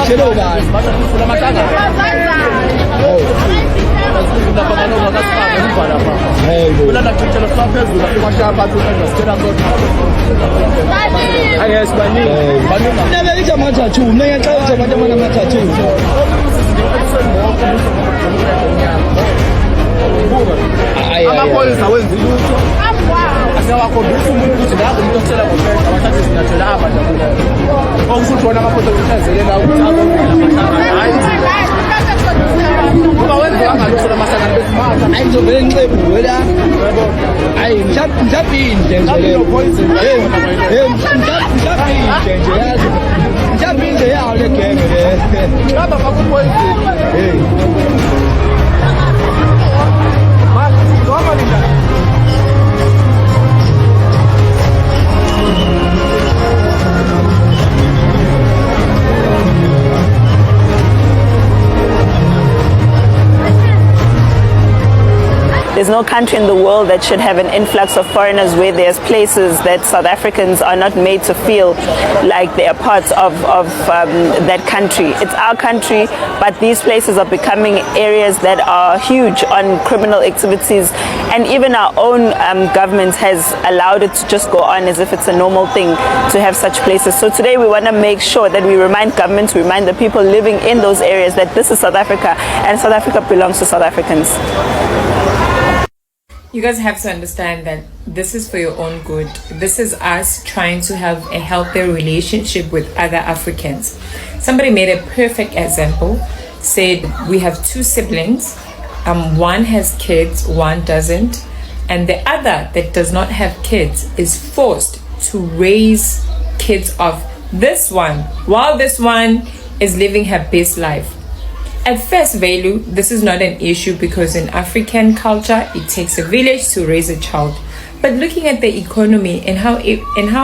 Chelo bani. Yes, amaphoyisa wenza ilutho asewakhombisa umuntu ukuthi nazo umuntu ocela ngopesa abathathe izinyathelo abajabula okusho ukuthi wona amaphoyisa kuchazelela ukuthi kuba wenza angalutho lamasakani besimata hayi ngizovele ngicebu la hayi mhlawumbe nje yazi mhlawumbe yawo le game le ngaba bakuphoyisa There's no country in the world that should have an influx of foreigners where there's places that South Africans are not made to feel like they are parts of that country. It's our country, but these places are becoming areas that are huge on criminal activities, and even our own government has allowed it to just go on as if it's a normal thing to have such places. So today we want to make sure that we remind government, we remind the people living in those areas that this is South Africa and South Africa belongs to South Africans. You guys have to understand that this is for your own good. This is us trying to have a healthier relationship with other Africans. Somebody made a perfect example, said we have two siblings, one has kids, one doesn't, and the other that does not have kids is forced to raise kids of this one while this one is living her best life. At first value, this is not an issue because in African culture, it takes a village to raise a child. But looking at the economy and how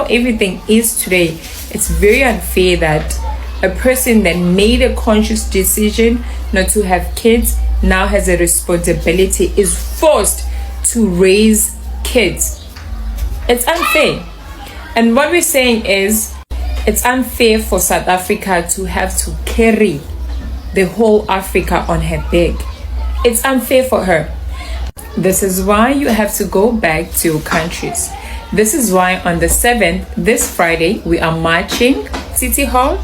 everything is today, it's very unfair that a person that made a conscious decision not to have kids now has a responsibility, is forced to raise kids. It's unfair. And what we're saying is, it's unfair for South Africa to have to carry the whole Africa on her back. It's unfair for her. This is why you have to go back to your countries. This is why on the 7th, this Friday, we are marching City Hall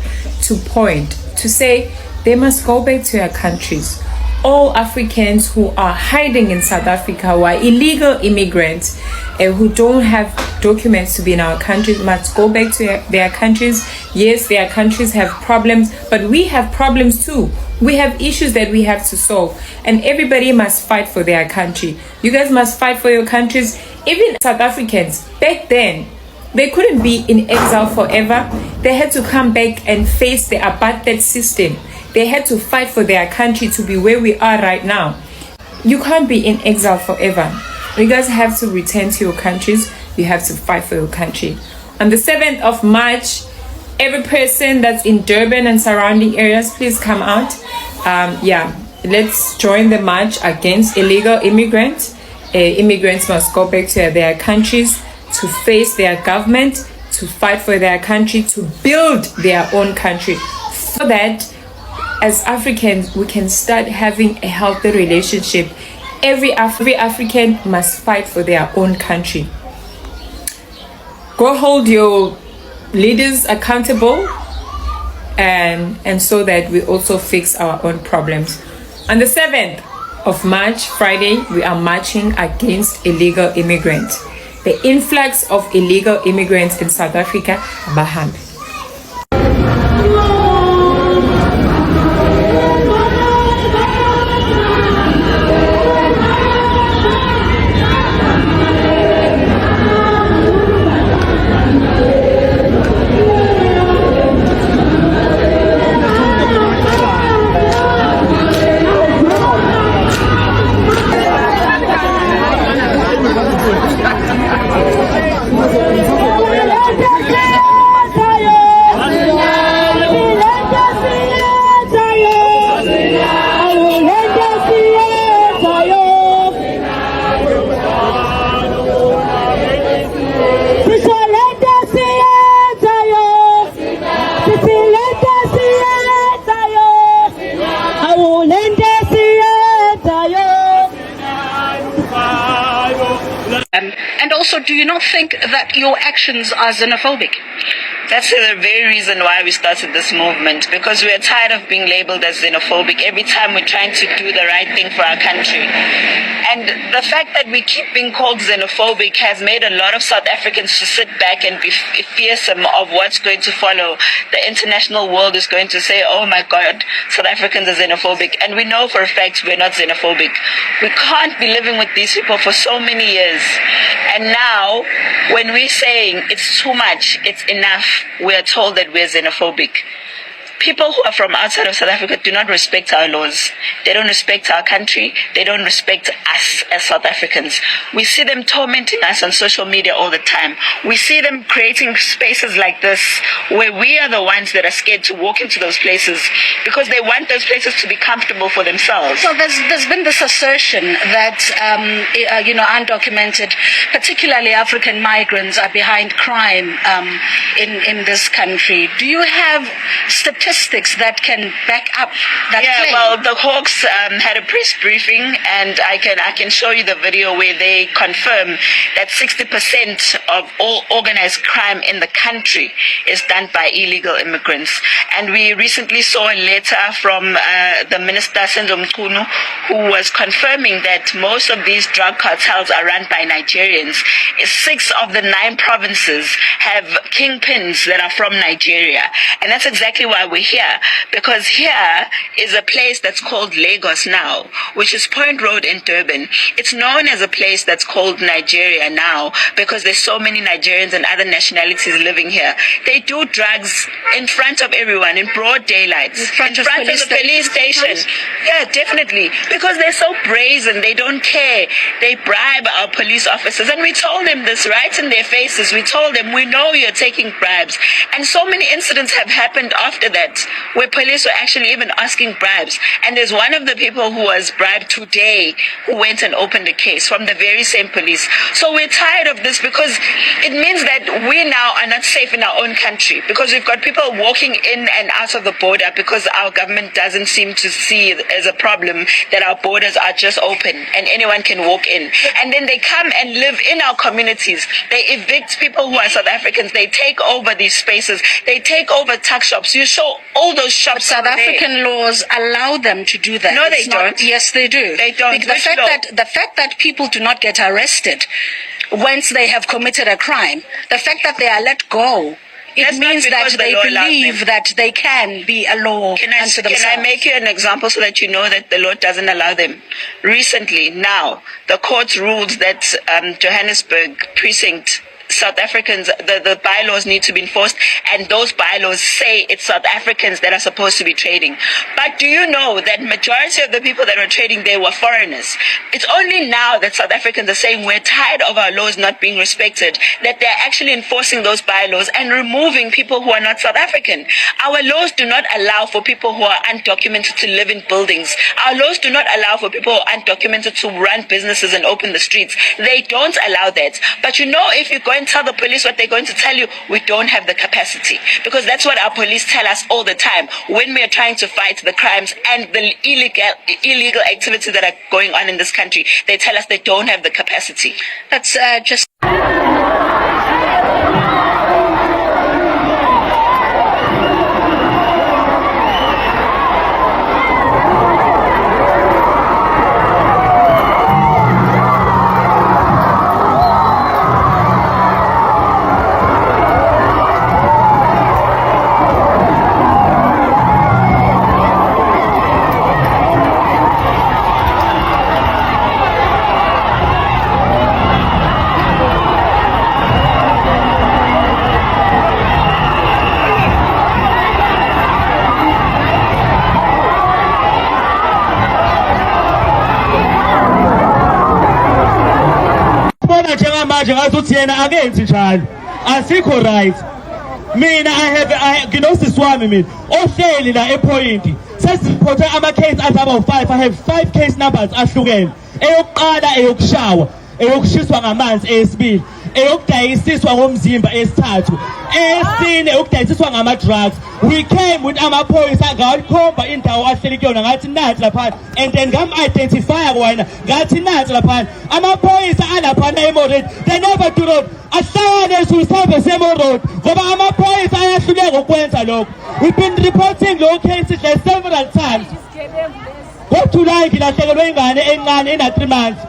to point, to say they must go back to their countries. All Africans who are hiding in South Africa, who are illegal immigrants, and who don't have documents to be in our countries, must go back to their countries. Yes, their countries have problems, but we have problems too. We have issues that we have to solve, and everybody must fight for their country. You guys must fight for your countries. Even South Africans, back then, they couldn't be in exile forever. They had to come back and face the apartheid system. They had to fight for their country to be where we are right now. You can't be in exile forever. You guys have to return to your countries. You have to fight for your country. On the 7th of March, every person that's in Durban and surrounding areas, please come out. Let's join the march against illegal immigrants. Immigrants must go back to their countries to face their government, to fight for their country, to build their own country, so that as Africans, we can start having a healthy relationship. Every African must fight for their own country. Go hold your leaders accountable, and so that we also fix our own problems. On the 7th of March, Friday, we are marching against illegal immigrants. The influx of illegal immigrants in South Africa, Bahambe. also, do you not think that your actions are xenophobic? That's the very reason why we started this movement, because we are tired of being labeled as xenophobic every time we're trying to do the right thing for our country. And the fact that we keep being called xenophobic has made a lot of South Africans to sit back and be fearsome of what's going to follow. The international world is going to say, oh my God, South Africans are xenophobic. And we know for a fact we're not xenophobic. We can't be living with these people for so many years. And now, when we're saying it's too much, it's enough, we are told that we're xenophobic. People who are from outside of South Africa do not respect our laws. They don't respect our country. They don't respect us as South Africans. We see them tormenting us on social media all the time. We see them creating spaces like this where we are the ones that are scared to walk into those places because they want those places to be comfortable for themselves. So there's been this assertion that, undocumented, particularly African migrants, are behind crime in this country. Do you have statistics that can back up that claim? Well, the Hawks had a press briefing, and I can show you the video where they confirm that 60% of all organized crime in the country is done by illegal immigrants. And we recently saw a letter from the Minister Senzo Mchunu, who was confirming that most of these drug cartels are run by Nigerians. 6 of the 9 provinces have kingpins that are from Nigeria, and that's exactly why we're here, because here is a place that's called Lagos now, which is Point Road in Durban. It's known as a place that's called Nigeria now because there's so many Nigerians and other nationalities living here. They do drugs in front of everyone, in broad daylight, in front of the police station. Yeah, definitely, because they're so brazen. They don't care. They bribe our police officers, and we told them this right in their faces. We told them, we know you're taking bribes, and so many incidents have happened after that where police were actually even asking bribes. And there's one of the people who was bribed today who went and opened a case from the very same police. So we're tired of this because it means that we now are not safe in our own country, because we've got people walking in and out of the border because our government doesn't seem to see it as a problem that our borders are just open and anyone can walk in. And then they come and live in our communities. They evict people who are South Africans. They take over these spaces. They take over tuck shops. You show all those shops. South African laws allow them to do that. No, they don't. Yes, they do. They don't. The fact that people do not get arrested once they have committed a crime, the fact that they are let go, it means that they believe that they can be a law unto themselves. Can I make you an example so that you know that the law doesn't allow them? Recently, now, the court ruled that Johannesburg precinct South Africans, the bylaws need to be enforced, and those bylaws say it's South Africans that are supposed to be trading. But do you know that majority of the people that were trading there were foreigners? It's only now that South Africans are saying we're tired of our laws not being respected, that they're actually enforcing those bylaws and removing people who are not South African. Our laws do not allow for people who are undocumented to live in buildings. Our laws do not allow for people who are undocumented to run businesses and open the streets. They don't allow that. But you know, if you go and tell the police what they're going to tell you, we don't have the capacity, because that's what our police tell us all the time when we are trying to fight the crimes and the illegal activities that are going on in this country. They tell us they don't have the capacity. That's just asikho right. Mina I ginosis wami mina ohleli la epoint sesiphothe ama case about 5. I have 5 case numbers ahlukene. Eyokuqala eyokushawa, eyokushiswa ngamanzi, eyesibili eyokudayisiswa ngomzimba esithathu esine ukudayisiswa ngama-drugs. We came with amaphoyisa ngakhomba indawo ahleli kuyona ngathi nathi laphana, and then ngam-identifya kwena ngathi nathi laphana amaphoyisa alaphana emoredi, they never do road ahlangane suserve semoroad ngoba amaphoyisa ayahluleka ukwenza lokho. We've been reporting low cases there several times. NgoJuly ngilahlekelwe ingane encane ena-3 months,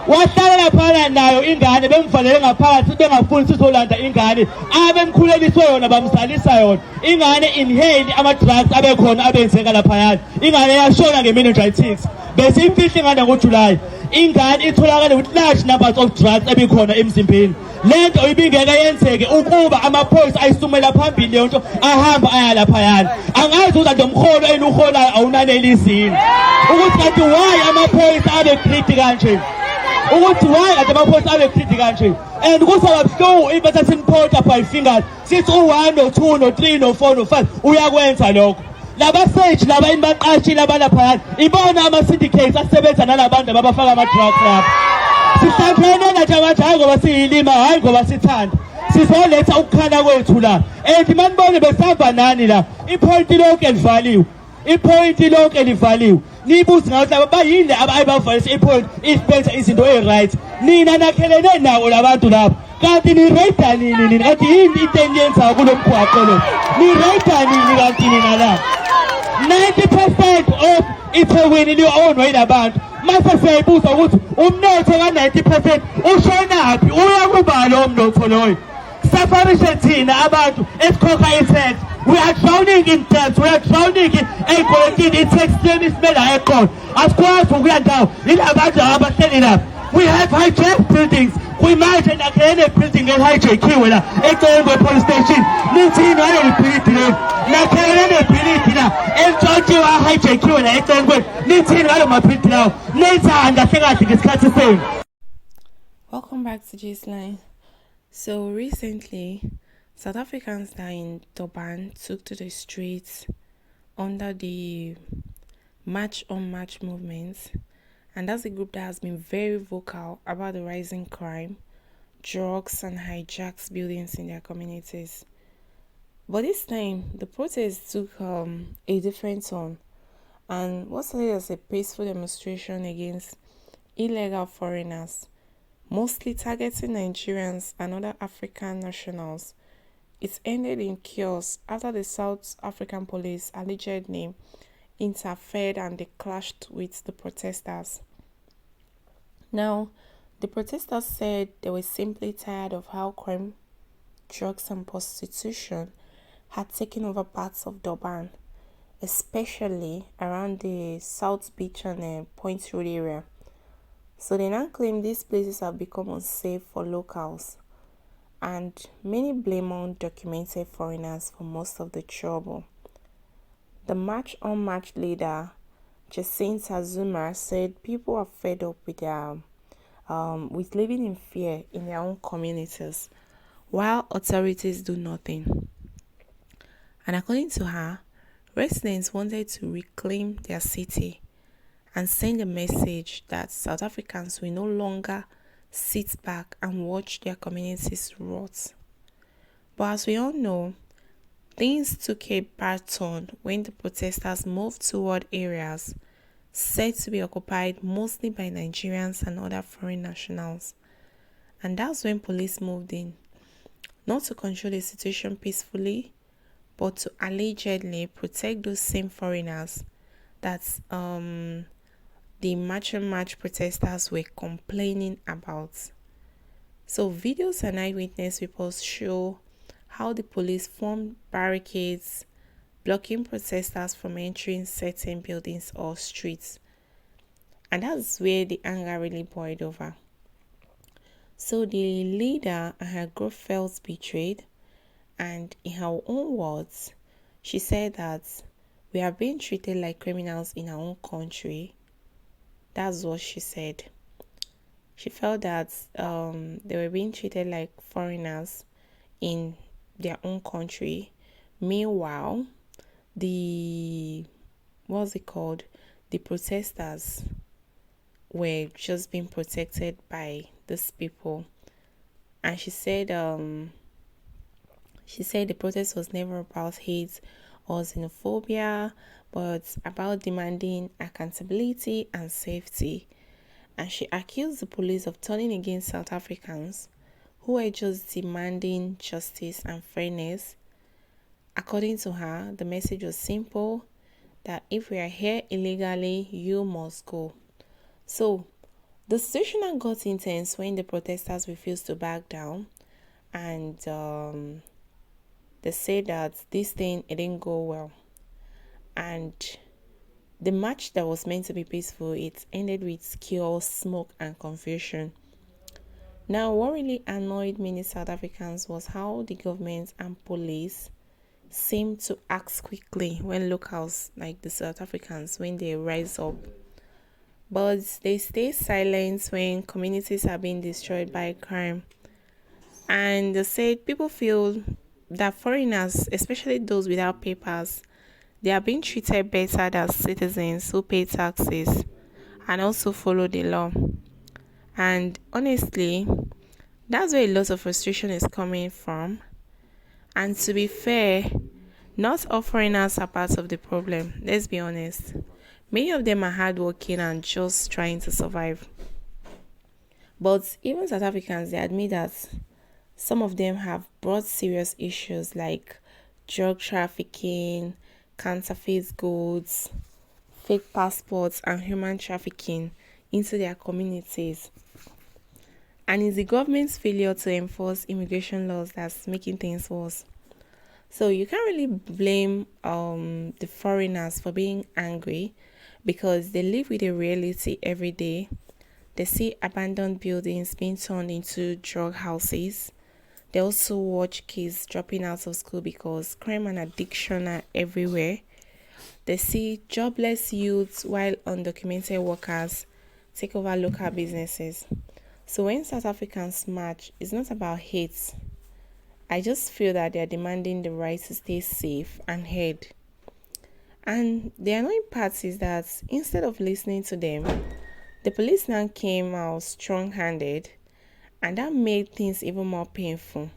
wahlala laphana nayo ingane bemvalele ngaphakathi bengafuni sizolanda ingane, abemkhuleliswe yona bamzalisa yona ingane inhale ama-drugs abekhona abenzeka laphayana, ingane yashona nge-meningitis. Bese imfihlo ingane ngoJuly, ingane itholakale with large numbers of drugs ebikhona emzimbeni. Lento ibingeke yenzeke ukuba amaphoyisa ayisumela phambili leyo nto ahamba aya laphayana. Angazi ukuthi ndomholo enuholayo awunaneli izini ukuthi kanti why amaphoyisa abe greedy kanje, ukuthi why kanti amaphoyisa abe greedy kanje. And kusaba buhlungu ibetha siniphoda by fingers sithi u1 no2 no3 no4 no5 uyakwenza lokho. Labaseji laba inibaqashi laba laphayana ibona ama-syndicates asebenza nalabantu abafaka ama-drugs lapha. Sihlangene nathi abantu hayi ngoba siyilima, hayi ngoba sithanda, sizoletha ukukhala kwethu la. And manibone besihamba nani la, iphoyinti lonke livaliwe, iphoyinti lonke livaliwe. Nibuze ngathi laba bayini abayibavalisa iphoyinti isibenza izinto e-right. Nina nakhelene nawo labantu lapha kanti nireyida nini, kanti yini into eniyenzayo kulo mgwaqo lo, nireyida nini kanti nina la. 90% of iThekwini liyo-ownwa yilabantu. Mase siyayibuza ukuthi umnotho ka-90% ushonaphi, uya kuba lowo mnotho loyo. Safarishe thina abantu esikhokha i-tax. We are drowning in debt, we are drowning ey'kweletini, i-tax leni isimela eqolo. Asikwazi ukuya ndawo yilabantu abahleli lapha. We have hijacked buildings. Kuyimanje nakhelene building eli-hijackiwe la eceleni kwe-police station. Nithini ngaleli bhilidi leli, nakhelene bhilidi la elitshontshiwe ahijackiwe la eceleni kwenu. Nithini ngalo mabhilidi lawo, nithani kahle kahle ngesikhathi senu. Welcome back to J's Line. So recently, South Africans that are in Durban took to the streets under the March on March movement, and that's a group that has been very vocal about the rising crime, drugs, and hijacks buildings in their communities. But this time, the protest took a different turn, and what started as a peaceful demonstration against illegal foreigners, mostly targeting Nigerians and other African nationals, it ended in chaos after the South African police allegedly interfered and they clashed with the protesters. Now, the protesters said they were simply tired of how crime, drugs, and prostitution had taken over parts of Durban, especially around the South Beach and Point Road area. So they now claim these places have become unsafe for locals, and many blame undocumented foreigners for most of the trouble. The March on March leader, Jacinta Zuma, said people are fed up with with living in fear in their own communities, while authorities do nothing. And according to her, residents wanted to reclaim their city and send a message that South Africans will no longer sit back and watch their communities rot. But as we all know, things took a bad turn when the protesters moved toward areas said to be occupied mostly by Nigerians and other foreign nationals. And that's when police moved in, not to control the situation peacefully, but to allegedly protect those same foreigners that the March on March protesters were complaining about. So videos and eyewitness reports show how the police formed barricades, blocking protesters from entering certain buildings or streets. And that's where the anger really boiled over. So the leader and her group felt betrayed, and in her own words, she said that we are being treated like criminals in our own country. That's what she said. She felt that they were being treated like foreigners in their own country. Meanwhile, the protesters were just being protected by these people. and she said the protest was never about hate or xenophobia, but about demanding accountability and safety. And she accused the police of turning against South Africans who were just demanding justice and fairness. According to her, the message was simple, that if we are here illegally, you must go. So the situation got intense when the protesters refused to back down, and they said that this thing, it didn't go well. And the march that was meant to be peaceful, it ended with chaos, smoke, and confusion. Now, what really annoyed many South Africans was how the government and police seemed to act quickly when locals, like the South Africans, when they rise up. But they stay silent when communities are being destroyed by crime. And they said people feel that foreigners, especially those without papers, they are being treated better than citizens who pay taxes and also follow the law. And honestly, that's where a lot of frustration is coming from. And to be fair, not all foreigners are part of the problem. Let's be honest. Many of them are hardworking and just trying to survive. But even South Africans, they admit that some of them have brought serious issues like drug trafficking, counterfeit goods, fake passports, and human trafficking into their communities. And it's the government's failure to enforce immigration laws that's making things worse. So you can't really blame the foreigners for being angry, because they live with a reality every day. They see abandoned buildings being turned into drug houses. They also watch kids dropping out of school because crime and addiction are everywhere. They see jobless youths while undocumented workers take over local businesses. So when South Africans march, it's not about hate. I just feel that they are demanding the right to stay safe and heard. And the annoying part is that instead of listening to them, the police now came out strong-handed, and that made things even more painful.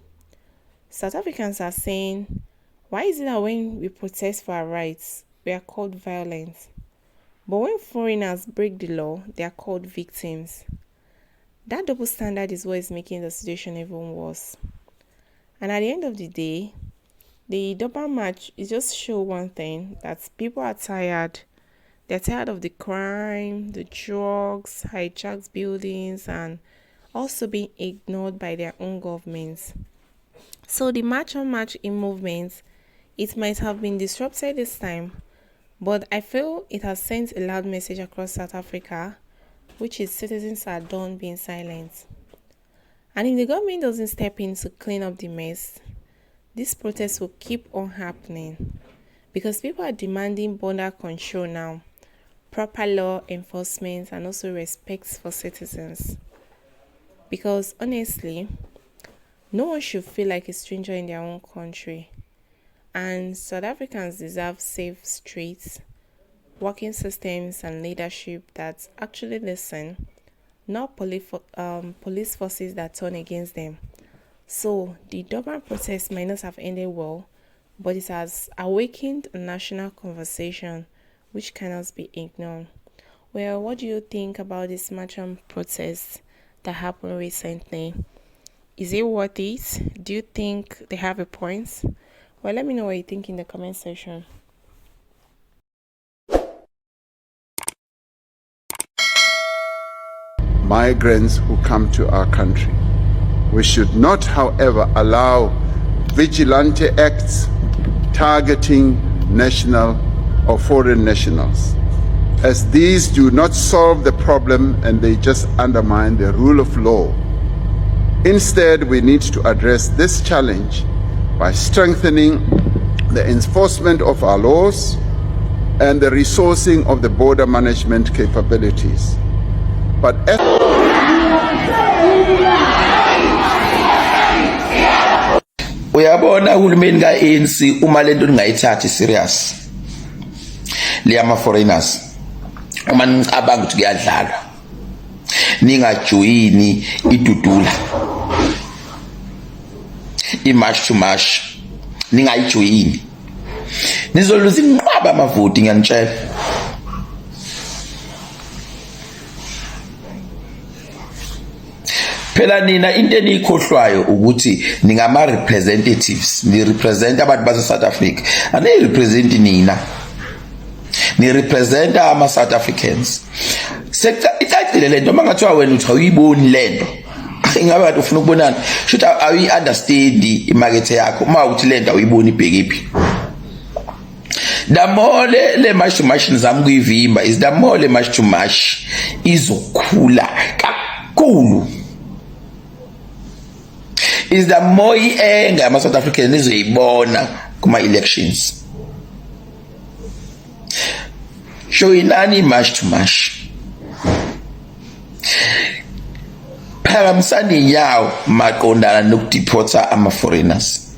South Africans are saying, why is it that when we protest for our rights, we are called violent, but when foreigners break the law, they are called victims? That double standard is what is making the situation even worse. And at the end of the day, the Durban march is just show one thing, that people are tired. They're tired of the crime, the drugs, hijacked buildings, and also being ignored by their own governments. So the march on march in movement, it might have been disrupted this time, but I feel it has sent a loud message across South Africa, which is citizens are done being silent. And if the government doesn't step in to clean up the mess, this protest will keep on happening, because people are demanding border control now, proper law enforcement, and also respect for citizens. Because honestly, no one should feel like a stranger in their own country. And South Africans deserve safe streets, working systems, and leadership that actually listen, not police forces that turn against them. So the Durban protest might not have ended well, but it has awakened a national conversation which cannot be ignored. Well, what do you think about this march on protest that happened recently? Is it worth it? Do you think they have a point? Well, let me know what you think in the comment section. Migrants who come to our country. We should not, however, allow vigilante acts targeting national or foreign nationals, as these do not solve the problem and they just undermine the rule of law. Instead, we need to address this challenge by strengthening the enforcement of our laws and the resourcing of the border management capabilities. But uyabona uhulumeni ka-ANC uma lento ningayithathi serious liyama foreigners, uma nicabanga ukuthi kuyadlalwa, ningajoyini idudula. i-march to march ningayijoyini nizoluza inqwaba amavoti ngiyanitshela. Phela nina into eniyikhohlwayo ukuthi ningama representatives, ni represent abantu base South Africa. Ane represent nina. Ni represent ama South Africans. Icacile lento mangathiwa wena uthi awuyiboni lento. Ingabe kanti ufuna ukubonana? Should awi understand imakethe yakho uma uthi lento awuyiboni ibhekephi. Damole le march to march nizama kuyivimba is damole march to march izokhula kakhulu. Is the more anger ama South Africans izoyibona kuma elections. Show inani march to march. Phakamisani yawo maqondana nokudeporta ama foreigners.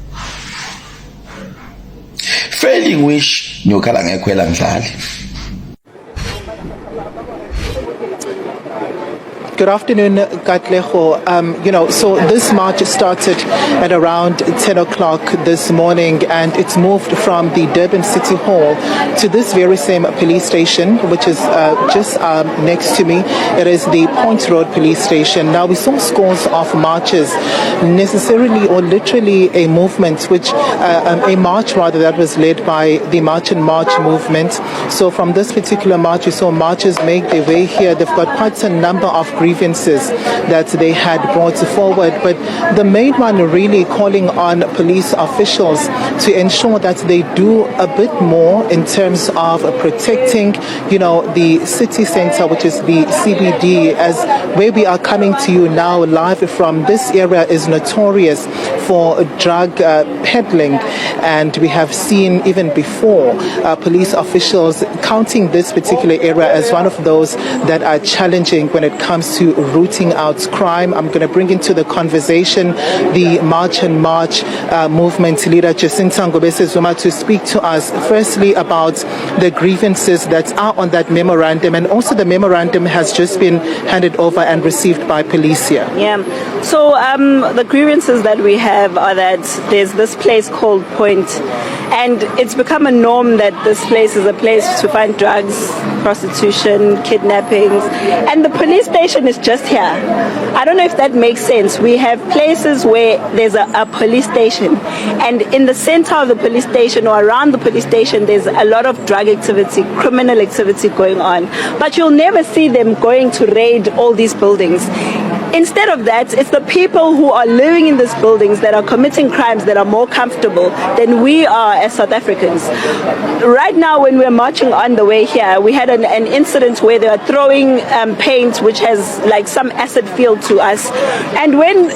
Failing which nyokhala ngekhwela mdlali. Good afternoon, Katleho. So this march started at around 10 o'clock this morning, and it's moved from the Durban City Hall to this very same police station, which is just next to me. It is the Point Road police station. Now, we saw scores of marches, necessarily or literally a movement, a march rather, that was led by the March and March movement. So from this particular march, we saw marchers make their way here. They've got quite a number of grievances that they had brought forward, but the main one really calling on police officials to ensure that they do a bit more in terms of protecting, the city center, which is the CBD, as where we are coming to you now live from. This area is notorious for drug peddling, and we have seen even before police officials counting this particular area as one of those that are challenging when it comes to rooting out crime. I'm going to bring into the conversation the March and March movement leader, Jacinta Ngobese Zuma, to speak to us firstly about the grievances that are on that memorandum, and also the memorandum has just been handed over and received by police here. Yeah, so the grievances that we have are that there's this place called Point, and it's become a norm that this place is a place to find drugs, prostitution, kidnappings, and the police station is just here. I don't know if that makes sense. We have places where there's a police station, and in the center of the police station or around the police station there's a lot of drug activity, criminal activity going on, but you'll never see them going to raid all these buildings. Instead of that, it's the people who are living in these buildings that are committing crimes that are more comfortable than we are as South Africans. Right now, when we're marching on the way here, we had an incident where they were throwing paint which has like some acid feel to us. And when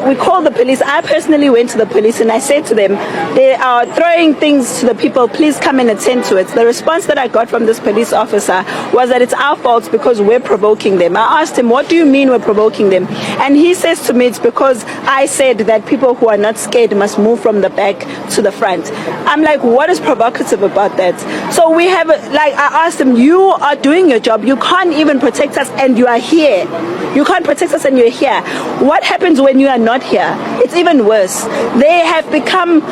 we called the police, I personally went to the police and I said to them, they are throwing things to the people, please come and attend to it. The response that I got from this police officer was that it's our fault because we're provoking them. I asked him, what do you mean we're provoking them? And he says to me, it's because I said that people who are not scared must move from the back to the front. I'm like, what is provocative about that? So we have, I asked him, you are doing your job. You can't even protect us and you are here. You can't protect us and you're here. What happens when you are not here? It's even worse. They have become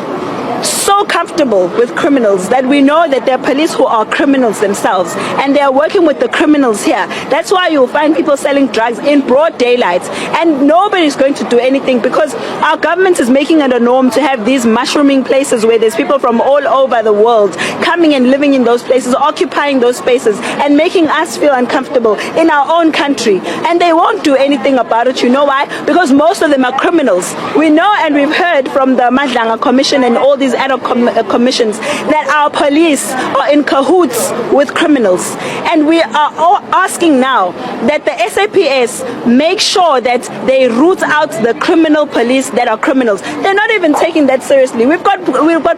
so comfortable with criminals that we know that there are police who are criminals themselves, and they are working with the criminals here. That's why you'll find people selling drugs in broad daylight, and nobody's going to do anything because our government is making it a norm to have these mushrooming places where there's people from all over the world coming and living in those places, occupying those spaces, and making us feel uncomfortable in our own country. And they won't do anything about it. You know why? Because most of them are criminals. We know and we've heard from the Madlanga Commission and all these ad hoc commissions that our police are in cahoots with criminals, and we are all asking now that the SAPS make sure that they root out the criminal police that are criminals. They're not even taking that seriously. We've got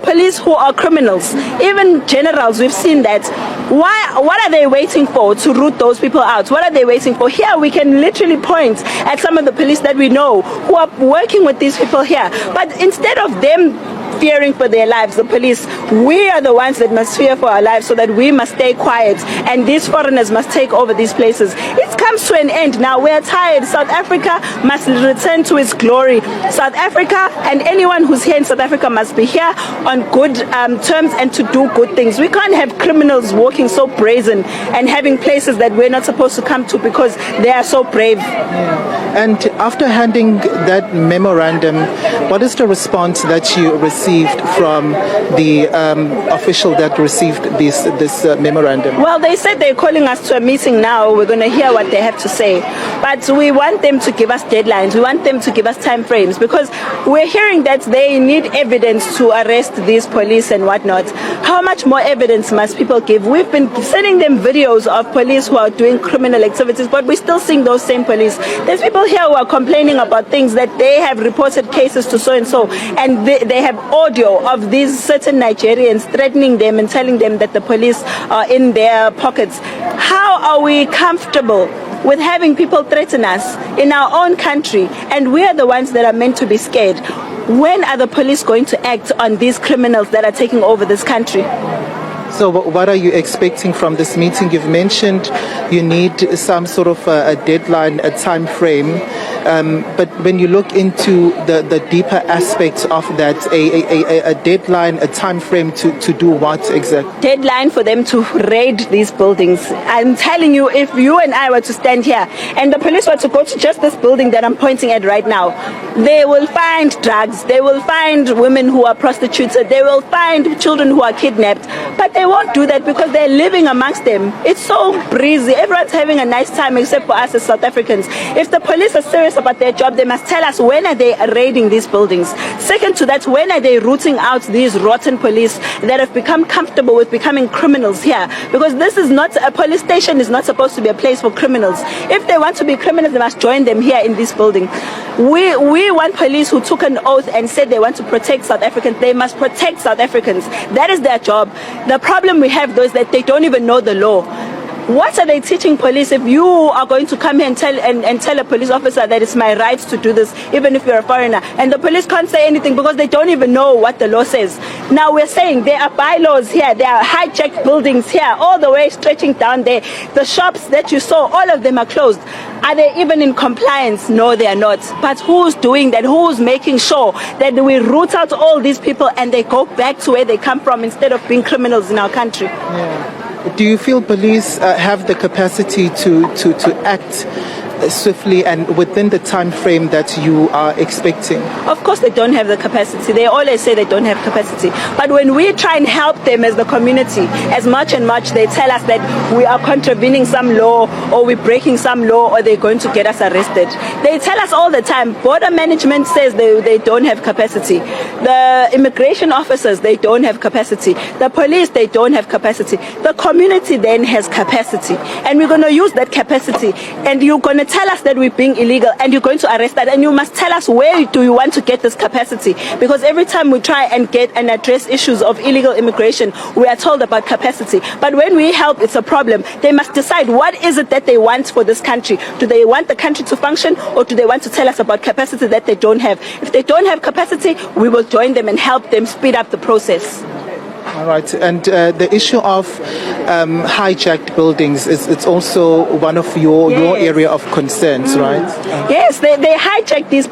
police who are criminals, even generals. We've seen that. What are they waiting for to root those people out? What are they waiting for? Here we can literally point at some of the police that we know who are working with these people here, but instead of them fearing for their lives, the police. We are the ones that must fear for our lives, so that we must stay quiet, and these foreigners must take over these places. It comes to an end now. We're tired. South Africa must return to its glory. South Africa and anyone who's here in South Africa must be here on good terms and to do good things. We can't have criminals walking so brazen and having places that we're not supposed to come to because they are so brave. Yeah. And after handing that memorandum, what is the response that you received from the official that received this memorandum? Well, they said they're calling us to a meeting now. We're going to hear what they have to say. But we want them to give us deadlines. We want them to give us time frames, because we're hearing that they need evidence to arrest these police and whatnot. How much more evidence must people give? We've been sending them videos of police who are doing criminal activities, but we're still seeing those same police. There's people here who are complaining about things that they have reported cases to so-and-so, and they have audio of these certain Nigerians threatening them and telling them that the police are in their pockets. How are we comfortable with having people threaten us in our own country, and we are the ones that are meant to be scared? When are the police going to act on these criminals that are taking over this country? So what are you expecting from this meeting? You've mentioned you need some sort of a deadline, a time frame. But when you look into the deeper aspects of that, a deadline, a time frame to do what exactly? Deadline for them to raid these buildings. I'm telling you, if you and I were to stand here and the police were to go to just this building that I'm pointing at right now, they will find drugs, they will find women who are prostituted, they will find children who are kidnapped. But they won't do that because they're living amongst them. It's so breezy. Everyone's having a nice time except for us as South Africans. If the police are serious about their job, they must tell us when are they raiding these buildings. Second to that, when are they rooting out these rotten police that have become comfortable with becoming criminals here? Because this is not, a police station is not supposed to be a place for criminals. If they want to be criminals, they must join them here in this building. We want police who took an oath and said they want to protect South Africans. They must protect South Africans. That is their job. The problem we have though is that they don't even know the law. What are they teaching police if you are going to come here and tell a police officer that it's my right to do this, even if you're a foreigner? And the police can't say anything because they don't even know what the law says. Now we're saying there are bylaws here, there are hijacked buildings here, all the way stretching down there. The shops that you saw, all of them are closed. Are they even in compliance? No, they are not. But who's doing that? Who's making sure that we root out all these people and they go back to where they come from instead of being criminals in our country? Yeah. Do you feel police have the capacity to act swiftly and within the time frame that you are expecting? Of course they don't have the capacity. They always say they don't have capacity. But when we try and help them as the community, as much and much, they tell us that we are contravening some law or we're breaking some law or they're going to get us arrested. They tell us all the time. Border management says they don't have capacity. The immigration officers, they don't have capacity. The police, they don't have capacity. The community then has capacity. And we're going to use that capacity. And you're going to tell us that we're being illegal and you're going to arrest that, and you must tell us where do you want to get this capacity, because every time we try and get and address issues of illegal immigration, we are told about capacity. But when we help, it's a problem. They must decide what is it that they want for this country. Do they want the country to function, or do they want to tell us about capacity that they don't have? If they don't have capacity, we will join them and help them speed up the process. All right, and the issue of hijacked buildings it's also one of your area of concerns, right? Yes, they hijack these.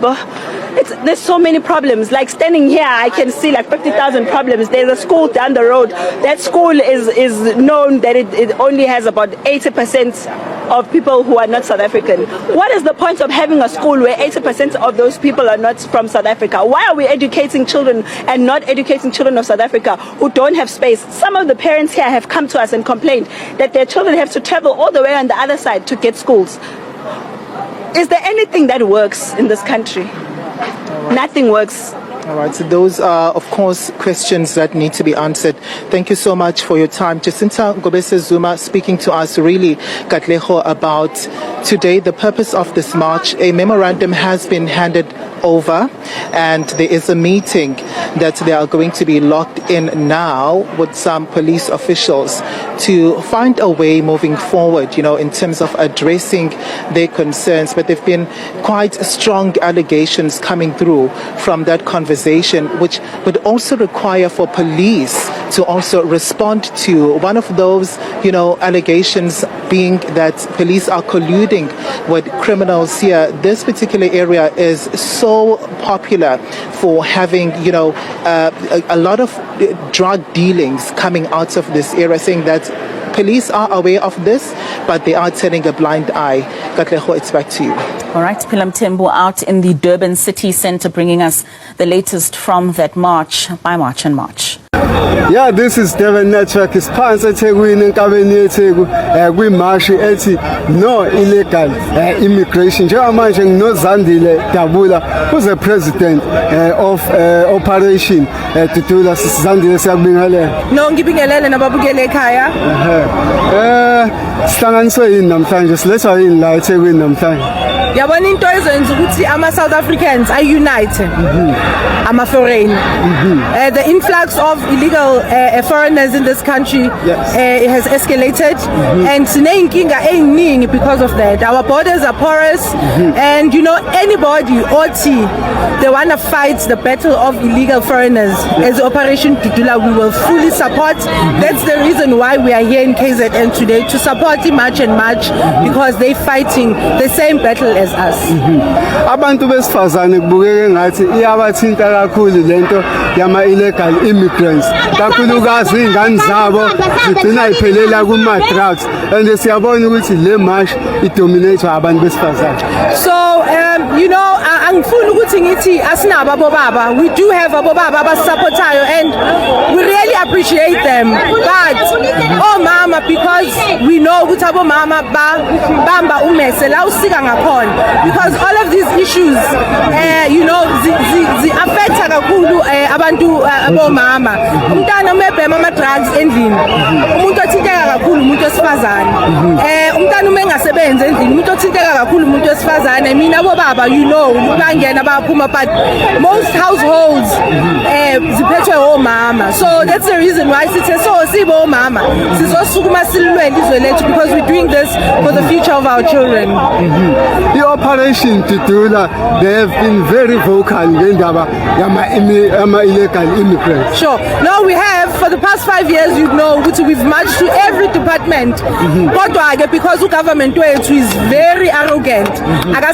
There's so many problems. Like standing here, I can see like 50,000 problems. There's a school down the road. That school is known that it only has about 80% of people who are not South African. What is the point of having a school where 80% of those people are not from South Africa? Why are we educating children and not educating children of South Africa who don't have space? Some of the parents here have come to us and complained that their children have to travel all the way on the other side to get schools. Is there anything that works in this country? Nothing works. All right, so those are, of course, questions that need to be answered. Thank you so much for your time. Jacinta Ngobese Zuma speaking to us, really, Katleho, about today, the purpose of this march. A memorandum has been handed over, and there is a meeting that they are going to be locked in now with some police officials to find a way moving forward, in terms of addressing their concerns. But there have been quite strong allegations coming through from that conversation, which would also require for police to also respond to. One of those, allegations being that police are colluding with criminals here. This particular area is so popular for having, a lot of drug dealings coming out of this area, saying that police are aware of this, but they are turning a blind eye. Katleho, it's back to you. All right, Pilam Tembu out in the Durban city centre, bringing us the latest from that march by March and March. Yeah, this is Durban Network. Sponsor Tegwini Nkabeni Tegu kwimarshi ethi no illegal immigration. Njengamanje nginozandile Dabula, who's the president of Operation Tutula. Zandile siyakubingelela. No, ngibingelele nababukele ekhaya. Sihlanganiswe yini namhlanje? Silethwa yini la eThekwini namhlanje? Yabona into ezenza ukuthi ama-South Africans are united, ama-foreign. The influx of illegal foreigners in this country has escalated, and sineyinkinga eziningi because of that. Our borders are porous, and anybody they want to fight the battle of illegal foreigners as Operation Tutula, we will fully support. That's the reason why we are here in KZN today, to support the March and March, because they're fighting the same battle as us. Abantu besifazane kubukeke ngathi iyabathinta kakhulu lento yama illegal immigrants, kakhulukazi ingane zabo zigcina iphelela kuma drugs, and siyabona ukuthi le march idominate abantu besifazane. So angifuni ukuthi ngithi asinabo abobaba. We do have abobaba abasupportayo, and we really appreciate them, but mama, because we know ukuthi abomama bamba umese la usika ngakhona, because all of these issues zi affecta kakhulu abantu abomama. Umntana umebhema ama drugs endlini, umuntu othinteka kakhulu umuntu wesifazane. Umntana uma engasebenzi endlini, umuntu othinteka kakhulu umuntu wesifazane. Mina abobaba bangena baphuma, but most households ziphethwe omama. So that's the reason why sibo mama sizosukuma silwele izwe lethu, because we're doing this for the future of our children. The Operation Tutula, they have been very vocal ngendaba yama illegal immigrants. Sure. No, we have for the past 5 years. We've marched to every department. Because the government is very arrogant, and I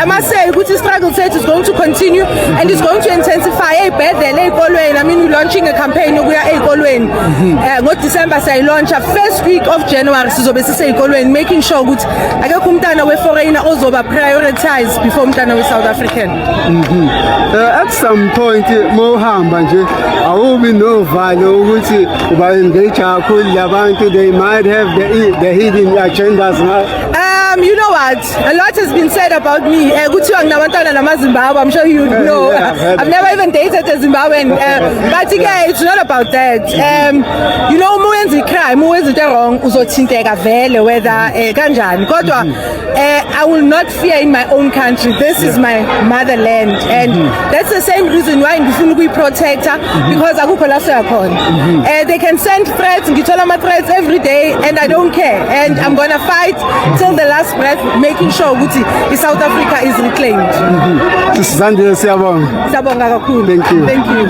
must say, the struggle set is going to continue and it's going to intensify. I mean, we're launching a campaign. We are December say launch a first week of January. Making sure that foreigner also prioritized before South African. At some point, I will be no value they might have the hidden agendas now. You know what? A lot has been said about me. I'm sure you know. I've never even dated a Zimbabwean. But again, it's not about that. I will not fear in my own country. This is my motherland. And that's the same reason why we protect her, because they can send threats, every day, and I don't care. And I'm going to fight till the last breath, making sure that South Africa is reclaimed. Thank you. Thank you.